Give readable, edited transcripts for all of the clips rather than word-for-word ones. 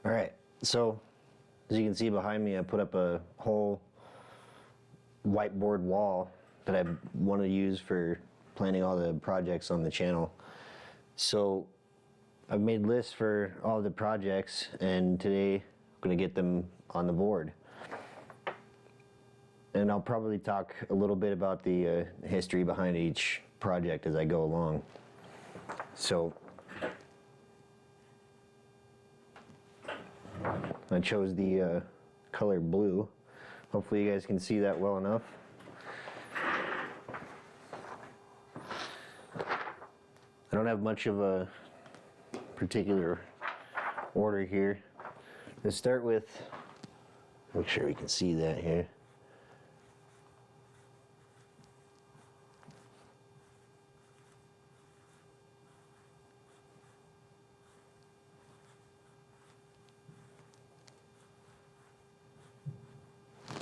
Alright, so as you can see behind me, I put up a whole whiteboard wall that I want to use for planning all the projects on the channel. So I've made lists for all the projects, and today I'm going to get them on the board. And I'll probably talk a little bit about the history behind each project as I go along. So I chose the color blue. Hopefully you guys can see that well enough. I don't have much of a particular order here. Let's start with, make sure we can see that here.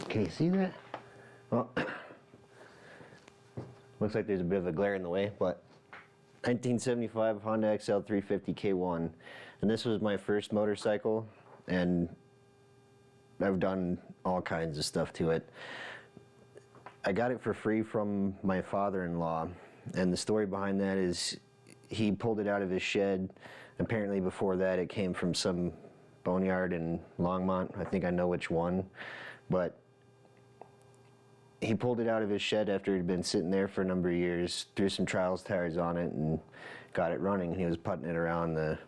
Can you see that? Well, looks like there's a bit of a glare in the way, but 1975 Honda XL 350 K1, and this was my first motorcycle, and I've done all kinds of stuff to it. I got it for free from my father-in-law, and the story behind that is he pulled it out of his shed. Apparently before that it came from some boneyard in Longmont. I think I know which one, but he pulled it out of his shed after it had been sitting there for a number of years, threw some trials tires on it, and got it running. And he was putting it around the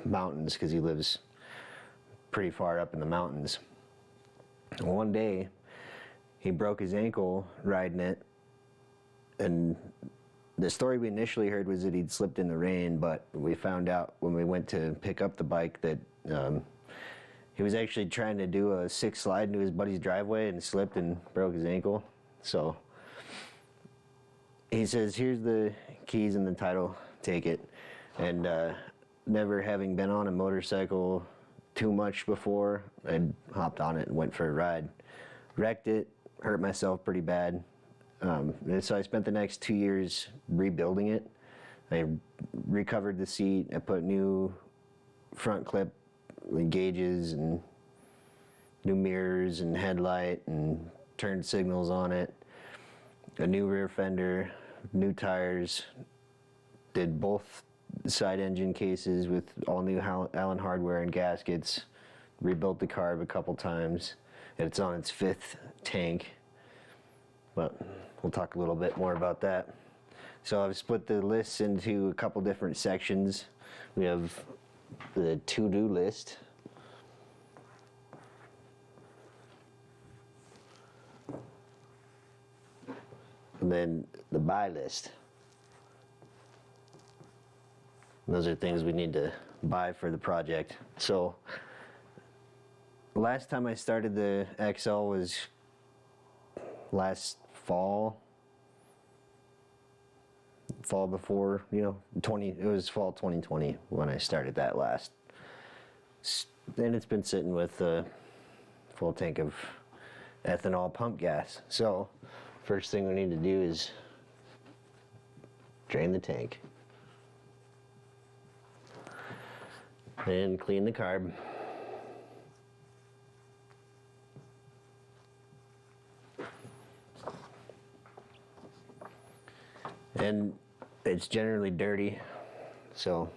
mountains because he lives pretty far up in the mountains. One day, he broke his ankle riding it, and the story we initially heard was that he'd slipped in the rain, but we found out when we went to pick up the bike that he was actually trying to do a 6 slide into his buddy's driveway and slipped and broke his ankle. So he says, here's the keys and the title, take it. And never having been on a motorcycle too much before, I hopped on it and went for a ride. Wrecked it, hurt myself pretty bad. So I spent the next 2 years rebuilding it. I recovered the seat, I put new front clip gauges and new mirrors and headlight and turned signals on it, a new rear fender, new tires, did both side engine cases with all new Allen hardware and gaskets, rebuilt the carb a couple times, and it's on its 5th tank, but we'll talk a little bit more about that. So I've split the lists into a couple different sections. We have the to-do list, and then the buy list. And those are things we need to buy for the project. So last time I started the XL was last fall before, you know, it was fall 2020 when I started that last. And it's been sitting with a full tank of ethanol pump gas. So first thing we need to do is drain the tank and clean the carb. And it's generally dirty, so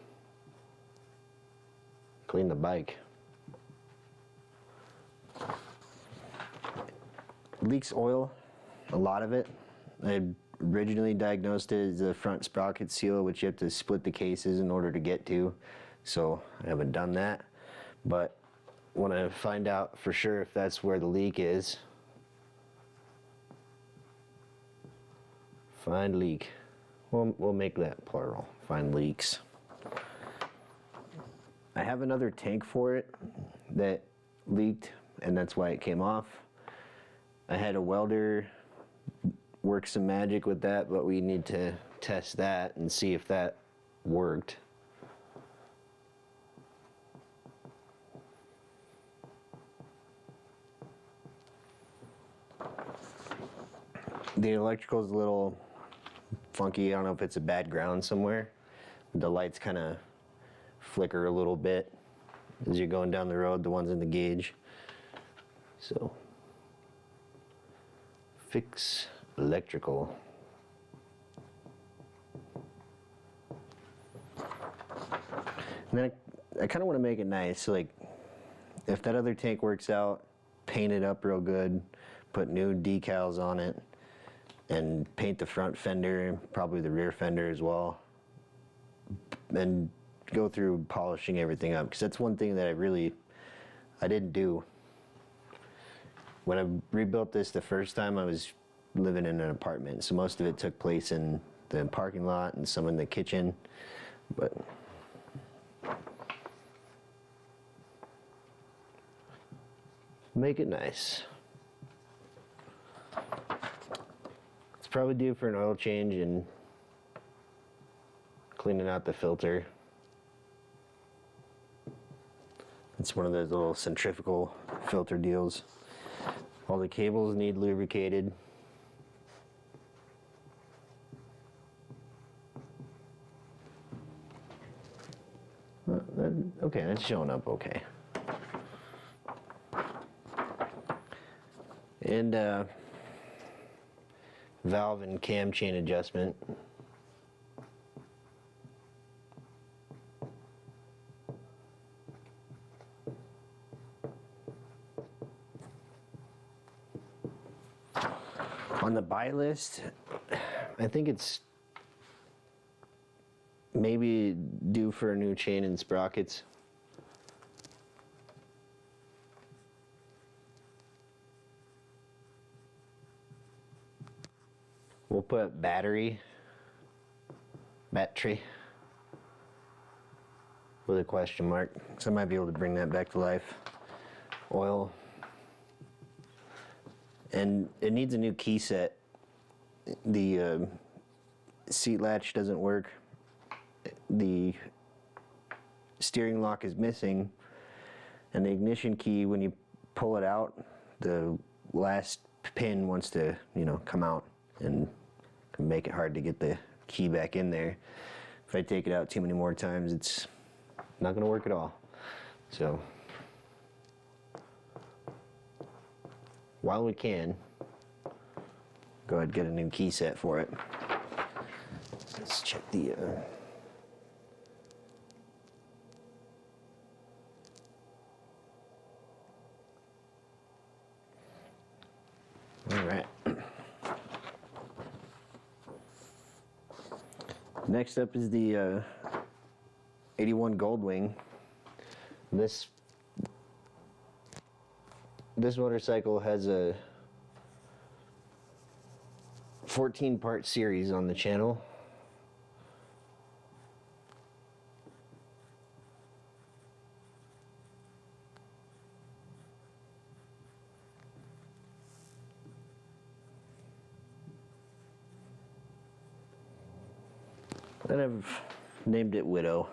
clean the bike. Leaks oil, a lot of it. I originally diagnosed it as a front sprocket seal, which you have to split the cases in order to get to, so I haven't done that. But want to find out for sure if that's where the leak is. Find leak. We'll make that plural. Find leaks. I have another tank for it that leaked, and that's why it came off. I had a welder work some magic with that, but we need to test that and see if that worked. The electrical's a little funky. I don't know if it's a bad ground somewhere. The light's kind of flicker a little bit as you're going down the road, the ones in the gauge. So, fix electrical. And then I kind of want to make it nice, like if that other tank works out, paint it up real good, put new decals on it, and paint the front fender, probably the rear fender as well, and go through polishing everything up, because that's one thing that I didn't do. When I rebuilt this the first time, I was living in an apartment, so most of it took place in the parking lot and some in the kitchen, but make it nice. It's probably due for an oil change and cleaning out the filter. It's one of those little centrifugal filter deals. All the cables need lubricated. Okay, that's showing up okay. And valve and cam chain adjustment. On the buy list, I think it's maybe due for a new chain and sprockets. We'll put battery with a question mark, so I might be able to bring that back to life. Oil. And it needs a new key set. The seat latch doesn't work. The steering lock is missing. And the ignition key, when you pull it out, the last pin wants to, come out and can make it hard to get the key back in there. If I take it out too many more times, it's not going to work at all. So, while we can, go ahead and get a new key set for it. Let's check the all right. Next up is the 81 Goldwing. This motorcycle has a 14-part series on the channel. And I've named it Widow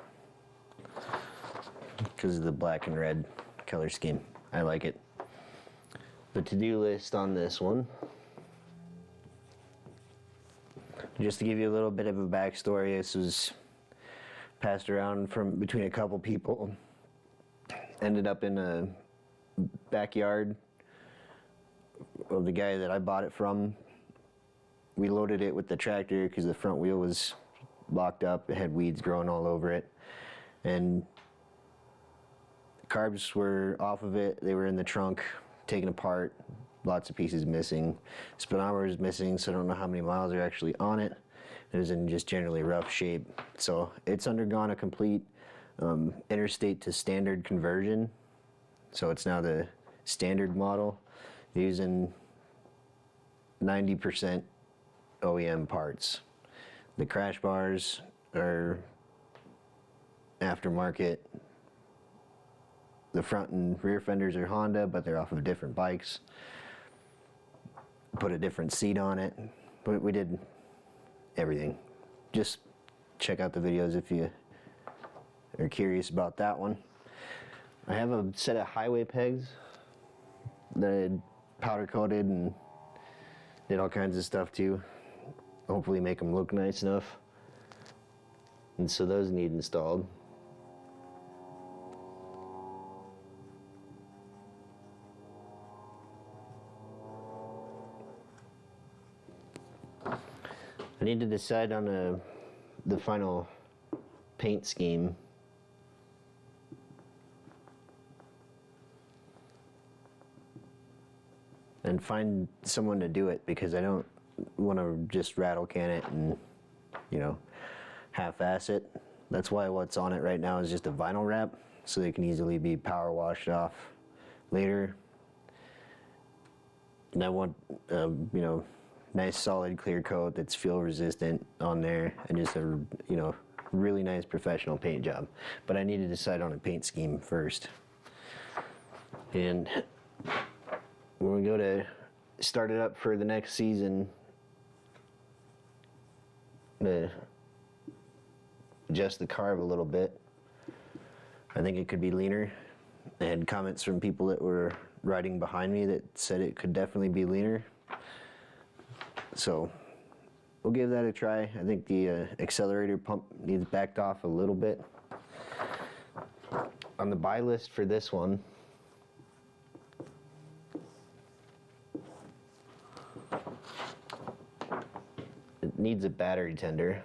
because of the black and red color scheme. I like it. The to-do list on this one, just to give you a little bit of a backstory, this was passed around from between a couple people. Ended up in a backyard of the guy that I bought it from. We loaded it with the tractor because the front wheel was locked up. It had weeds growing all over it, and carbs were off of it. They were in the trunk, taken apart, lots of pieces missing. Speedometer is missing, so I don't know how many miles are actually on it. It was in just generally rough shape. So it's undergone a complete interstate to standard conversion. So it's now the standard model using 90% OEM parts. The crash bars are aftermarket. The front and rear fenders are Honda, but they're off of different bikes. Put a different seat on it. But we did everything. Just check out the videos if you are curious about that one. I have a set of highway pegs that I powder coated and did all kinds of stuff too. Hopefully make them look nice enough. And so those need installed. I need to decide on the final paint scheme. And find someone to do it, because I don't want to just rattle can it and, you know, half-ass it. That's why what's on it right now is just a vinyl wrap, so they can easily be power washed off later. And I want, you know, nice solid clear coat that's fuel resistant on there, and just a, you know, really nice professional paint job. But I need to decide on a paint scheme first. And when we go to start it up for the next season, to adjust the carb a little bit, I think it could be leaner. I had comments from people that were riding behind me that said it could definitely be leaner. So we'll give that a try. I think the accelerator pump needs backed off a little bit. On the buy list for this one, it needs a battery tender.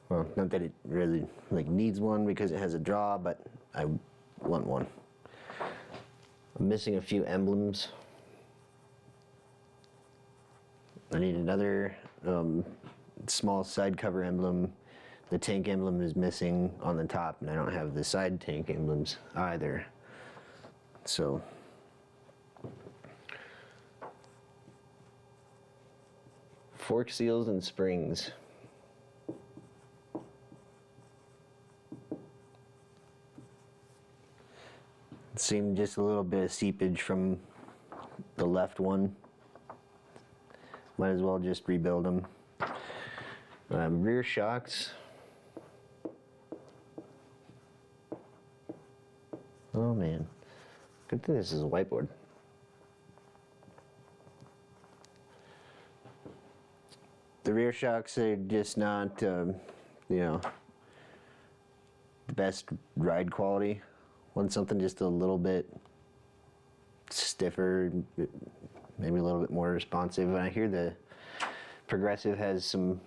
Well, not that it really needs one because it has a draw, but I want one. I'm missing a few emblems. I need another small side cover emblem. The tank emblem is missing on the top, and I don't have the side tank emblems either. So fork seals and springs. Seemed just a little bit of seepage from the left one. Might as well just rebuild them. Rear shocks. Oh man, good thing this is a whiteboard. The rear shocks are just not, you know, the best ride quality. Want something just a little bit stiffer, maybe a little bit more responsive. And I hear the Progressive has some,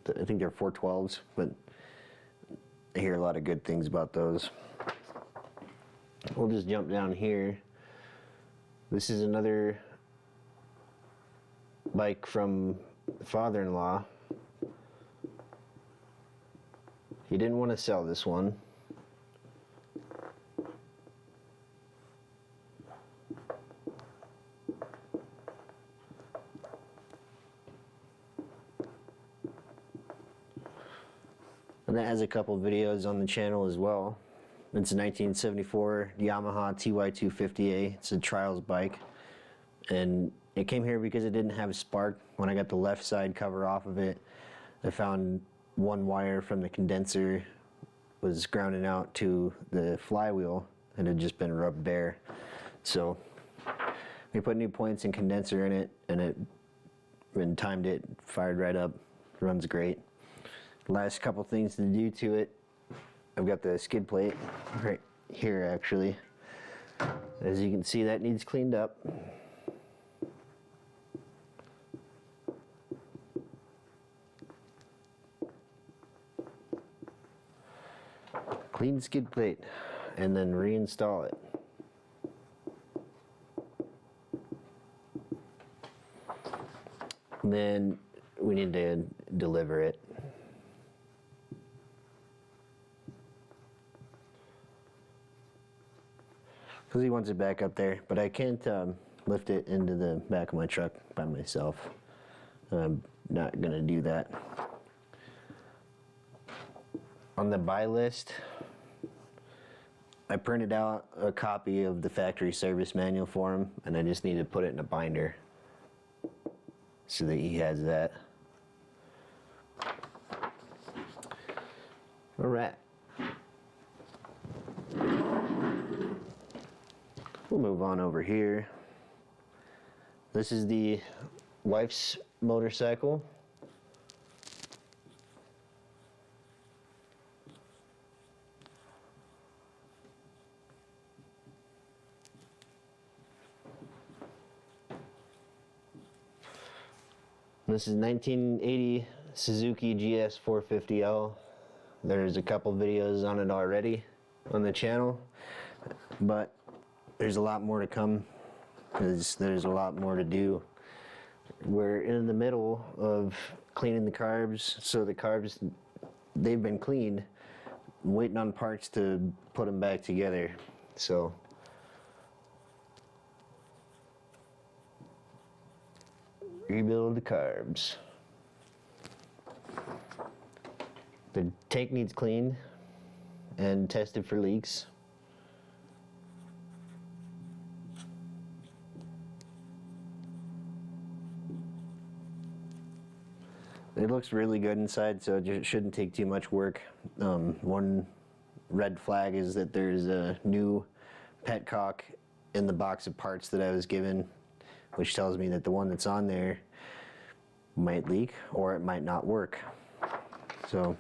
I think they're 412s, but I hear a lot of good things about those. We'll just jump down here. This is another bike from father-in-law. He didn't want to sell this one. And that has a couple videos on the channel as well. It's a 1974 Yamaha TY250A. It's a trials bike. And it came here because it didn't have a spark. When I got the left side cover off of it, I found one wire from the condenser was grounding out to the flywheel and had just been rubbed bare. So we put new points and condenser in it, and when timed it, fired right up. Runs great. Last couple things to do to it. I've got the skid plate right here actually. As you can see, that needs cleaned up. Clean skid plate and then reinstall it. And then we need to deliver it. Because he wants it back up there, but I can't lift it into the back of my truck by myself. I'm not gonna do that. On the buy list, I printed out a copy of the factory service manual for him, and I just need to put it in a binder so that he has that. All right. We'll move on over here. This is the wife's motorcycle. This is 1980 Suzuki Gs450l. There's a couple videos on it already on the channel, but there's a lot more to come because there's a lot more to do. We're in the middle of cleaning the carbs, so the carbs, they've been cleaned. I'm waiting on parts to put them back together. So rebuild the carbs. The tank needs cleaned and tested for leaks. It looks really good inside, so it shouldn't take too much work. One red flag is that there's a new petcock in the box of parts that I was given, which tells me that the one that's on there might leak or it might not work. So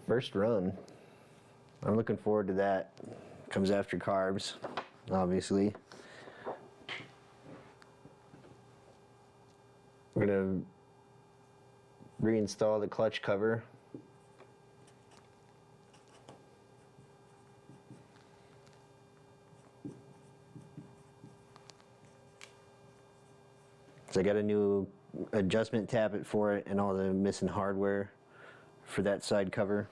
first run, I'm looking forward to that. Comes after carbs, obviously. We're gonna reinstall the clutch cover. So I got a new adjustment tappet for it and all the missing hardware for that side cover.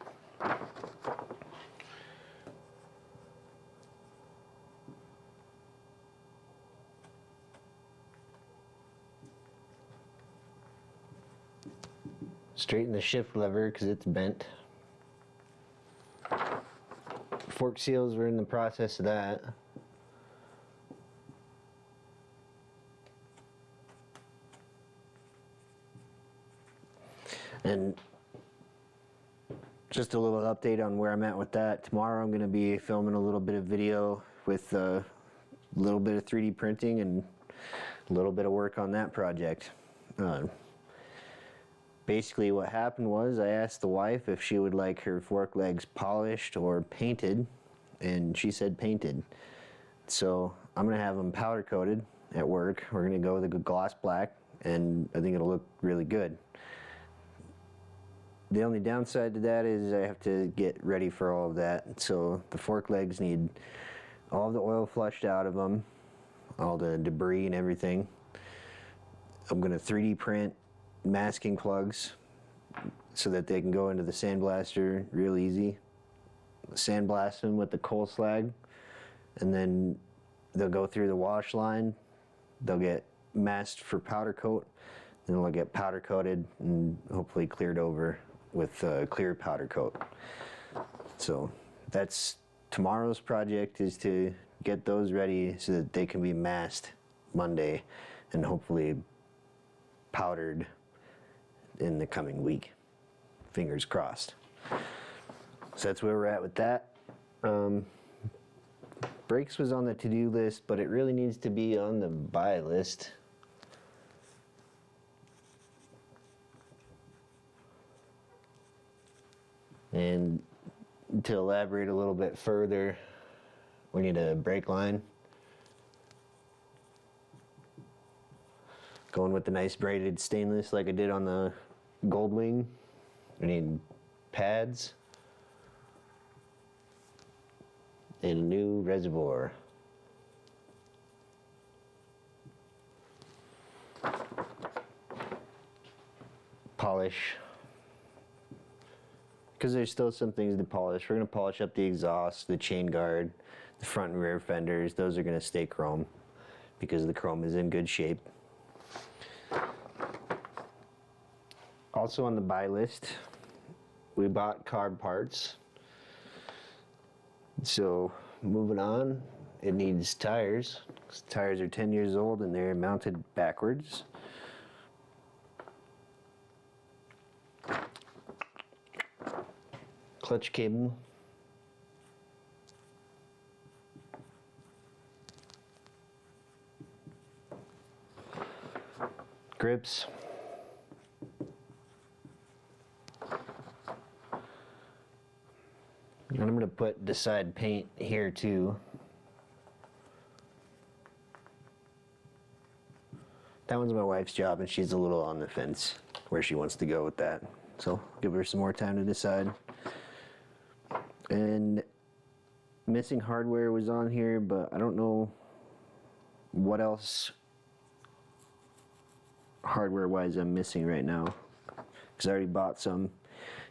Straighten the shift lever because it's bent. Fork seals, we're in the process of that. And just a little update on where I'm at with that. Tomorrow I'm going to be filming a little bit of video with a little bit of 3D printing and a little bit of work on that project. Basically what happened was I asked the wife if she would like her fork legs polished or painted, and she said painted. So I'm going to have them powder coated at work. We're going to go with a good gloss black, and I think it'll look really good. The only downside to that is I have to get ready for all of that. So the fork legs need all the oil flushed out of them, all the debris and everything. I'm going to 3D print masking plugs so that they can go into the sandblaster real easy. Sandblast them with the coal slag, and then they'll go through the wash line. They'll get masked for powder coat, then they'll get powder coated and hopefully cleared over with clear powder coat. So that's tomorrow's project, is to get those ready so that they can be masked Monday and hopefully powdered in the coming week. Fingers crossed. So that's where we're at with that. Brakes was on the to-do list, but it really needs to be on the buy list. And to elaborate a little bit further, we need a brake line. Going with the nice braided stainless like I did on the Goldwing. We need pads and a new reservoir. Polish, because there's still some things to polish. We're going to polish up the exhaust, the chain guard, the front and rear fenders. Those are going to stay chrome because the chrome is in good shape. Also on the buy list, we bought carb parts. So moving on, it needs tires. Tires are 10 years old and they're mounted backwards. Clutch cable. Grips. And I'm going to put Decide paint here too. That one's my wife's job, and she's a little on the fence where she wants to go with that. So give her some more time to decide. And missing hardware was on here, but I don't know what else hardware-wise I'm missing right now. Because I already bought some.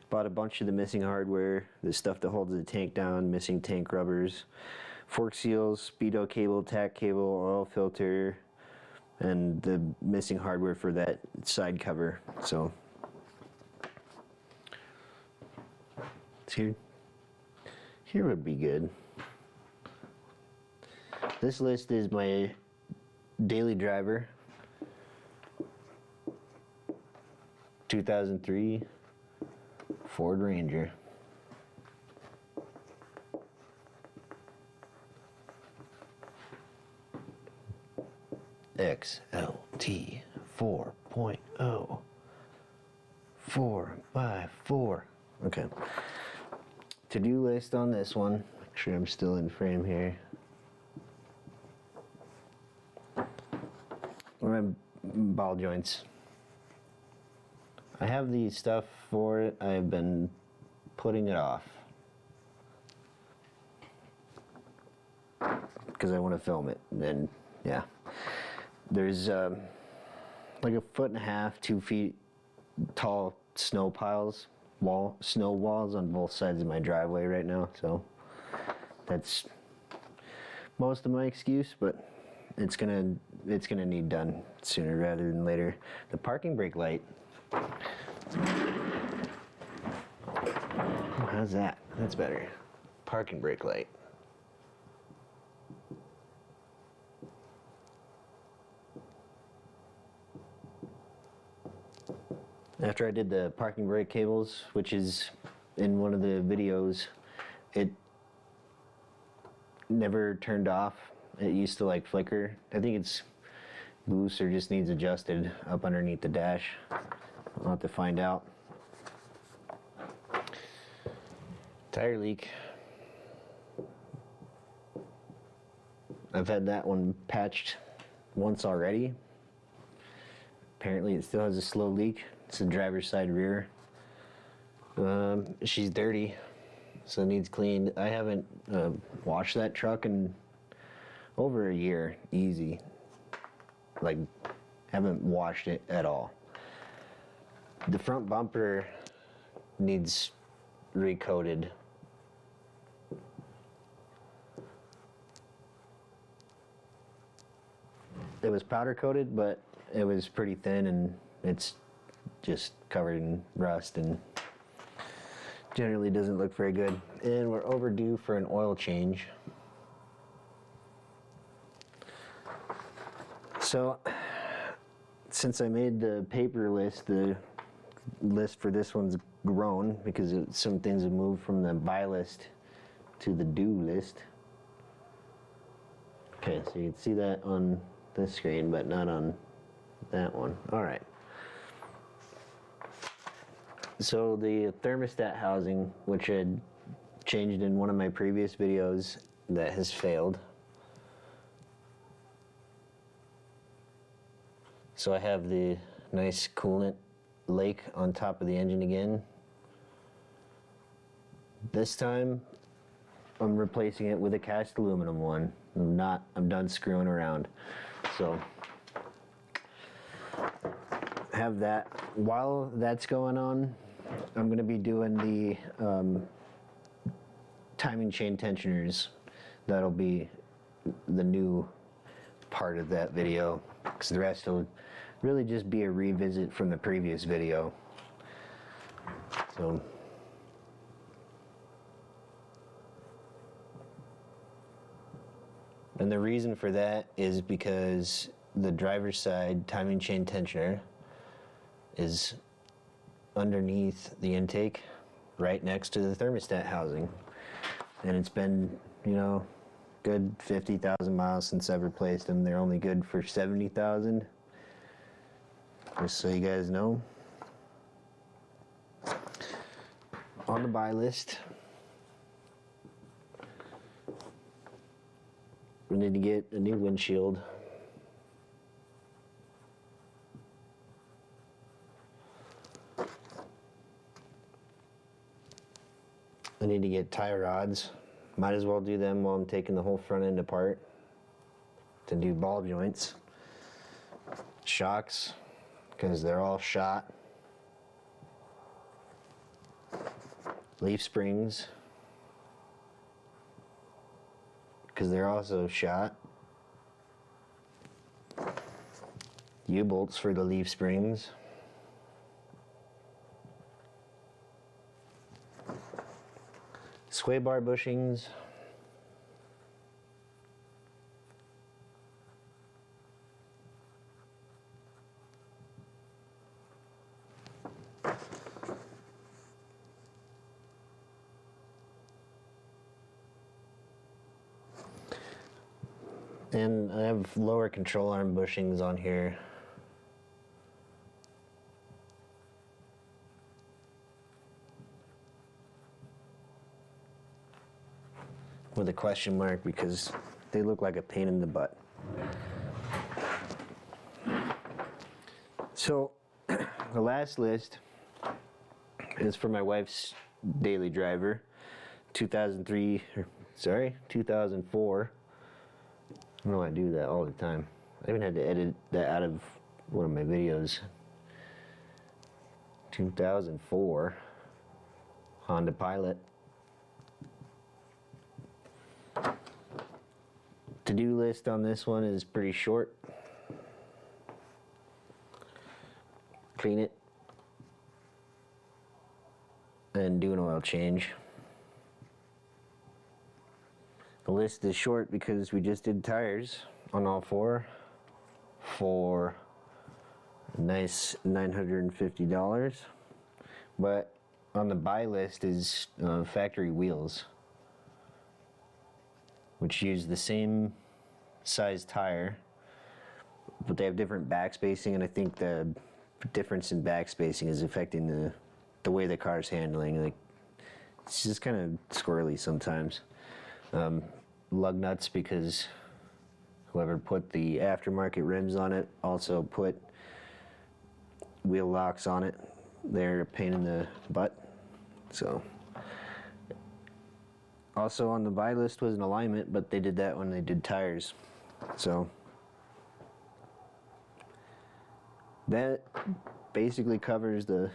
Bought a bunch of the missing hardware, the stuff that holds the tank down, missing tank rubbers, fork seals, speedo cable, tack cable, oil filter, and the missing hardware for that side cover. So here would be good. This list is my daily driver, 2003 Ford Ranger. XLT 4.0 454. Okay. To-do list on this one. Make sure I'm still in frame here. My ball joints. I have the stuff for it. I've been putting it off because I want to film it. And yeah, there's like 1.5 feet, 2 feet tall snow piles, snow walls on both sides of my driveway right now. So that's most of my excuse, but it's gonna need done sooner rather than later. The parking brake light. How's that? That's better. Parking brake light. After I did the parking brake cables, which is in one of the videos, it never turned off. It used to like flicker. I think it's loose or just needs adjusted up underneath the dash. I'll have to find out. Tire leak. I've had that one patched once already. Apparently it still has a slow leak. It's the driver's side rear. She's dirty, so it needs cleaned. I haven't washed that truck in over a year, easy. Like, haven't washed it at all. The front bumper needs recoated. It was powder coated, but it was pretty thin and it's just covered in rust and generally doesn't look very good. And we're overdue for an oil change. So, since I made the paper list, the list for this one's grown because some things have moved from the buy list to the do list. Okay, so you can see that on this screen, but not on that one. All right. So the thermostat housing, which I had changed in one of my previous videos, that has failed. So I have the nice coolant lake on top of the engine again. This time I'm replacing it with a cast aluminum one. I'm done screwing around. So have that. While that's going on, I'm going to be doing the timing chain tensioners. That'll be the new part of that video, because the rest will really just be a revisit from the previous video. So and the reason for that is because the driver's side timing chain tensioner is underneath the intake right next to the thermostat housing, and it's been, you know, good 50,000 miles since I've replaced them. They're only good for 70,000, just so you guys know. On the buy list, we need to get a new windshield. get tie rods. Might as well do them while I'm taking the whole front end apart to do ball joints. Shocks, because they're all shot. Leaf springs, because they're also shot. U-bolts for the leaf springs. Sway bar bushings. And I have lower control arm bushings on here. With a question mark because they look like a pain in the butt. So the last list is for my wife's daily driver, 2004. I know I do that all the time. I even had to edit that out of one of my videos. 2004 Honda Pilot. To-do list on this one is pretty short. Clean it and do an oil change. The list is short because we just did tires on all four for a nice $950. But on the buy list is factory wheels, which use the same size tire, but they have different back spacing, and I think the difference in back spacing is affecting the way the car's handling. Like, it's just kind of squirrely sometimes. Lug nuts, because whoever put the aftermarket rims on it also put wheel locks on it. They're a pain in the butt. So, also on the buy list was an alignment, but they did that when they did tires. So that basically covers the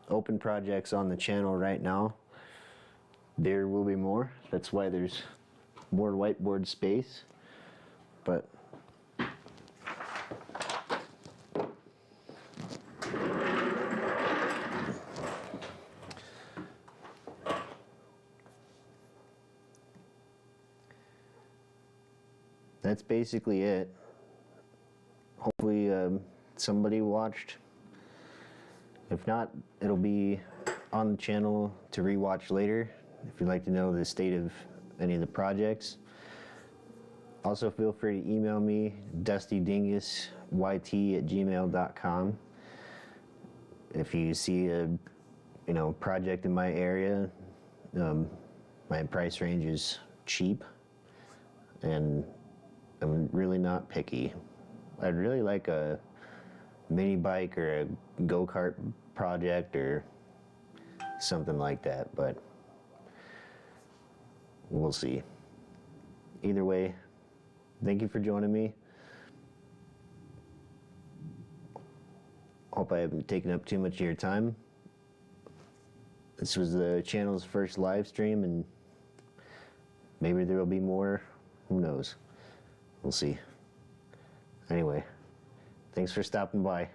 open projects on the channel right now. There will be more. That's why there's more whiteboard space. But that's basically it. Hopefully somebody watched. If not, it'll be on the channel to rewatch later if you'd like to know the state of any of the projects. Also, feel free to email me, dustydingusyt@gmail.com. If you see a project in my area, my price range is cheap, and I'm really not picky. I'd really like a mini bike or a go-kart project or something like that, but we'll see. Either way, thank you for joining me. Hope I haven't taken up too much of your time. This was the channel's first live stream, and maybe there will be more. Who knows? We'll see. Anyway, thanks for stopping by.